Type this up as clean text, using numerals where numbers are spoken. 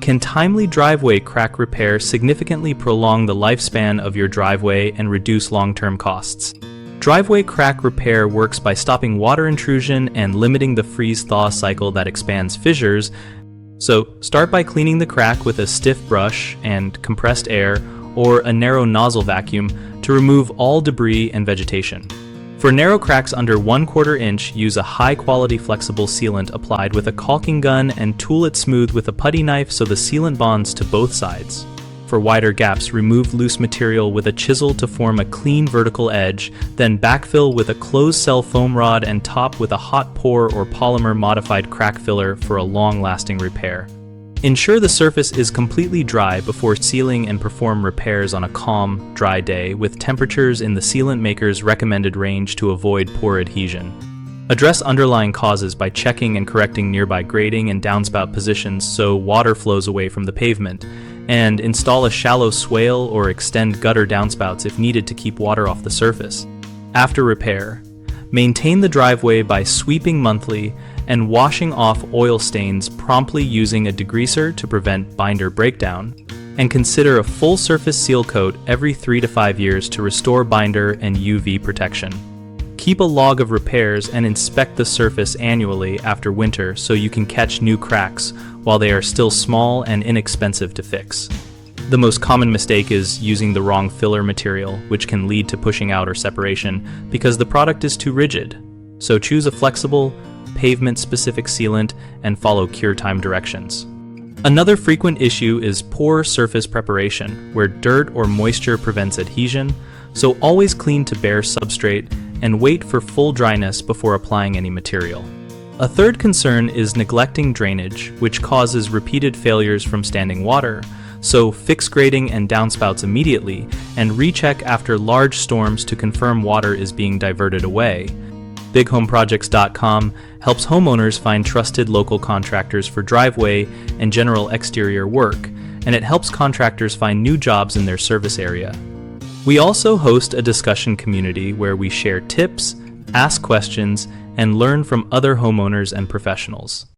Can timely driveway crack repair significantly prolong the lifespan of your driveway and reduce long-term costs? Driveway crack repair works by stopping water intrusion and limiting the freeze-thaw cycle that expands fissures. So start by cleaning the crack with a stiff brush and compressed air or a narrow nozzle vacuum to remove all debris and vegetation. For narrow cracks under 1/4 inch, use a high-quality flexible sealant applied with a caulking gun and tool it smooth with a putty knife so the sealant bonds to both sides. For wider gaps, remove loose material with a chisel to form a clean vertical edge, then backfill with a closed-cell foam rod and top with a hot pour or polymer-modified crack filler for a long-lasting repair. Ensure the surface is completely dry before sealing and perform repairs on a calm, dry day with temperatures in the sealant maker's recommended range to avoid poor adhesion. Address underlying causes by checking and correcting nearby grading and downspout positions so water flows away from the pavement, and install a shallow swale or extend gutter downspouts if needed to keep water off the surface. After repair, maintain the driveway by sweeping monthly and washing off oil stains promptly using a degreaser to prevent binder breakdown, and consider a full surface seal coat every 3 to 5 years to restore binder and UV protection. Keep a log of repairs and inspect the surface annually after winter so you can catch new cracks while they are still small and inexpensive to fix. The most common mistake is using the wrong filler material, which can lead to pushing out or separation because the product is too rigid. So choose a flexible, pavement-specific sealant and follow cure time directions. Another frequent issue is poor surface preparation, where dirt or moisture prevents adhesion, so always clean to bare substrate and wait for full dryness before applying any material. A third concern is neglecting drainage, which causes repeated failures from standing water, so fix grading and downspouts immediately and recheck after large storms to confirm water is being diverted away. BigHomeProjects.com helps homeowners find trusted local contractors for driveway and general exterior work, and it helps contractors find new jobs in their service area. We also host a discussion community where we share tips, ask questions, and learn from other homeowners and professionals.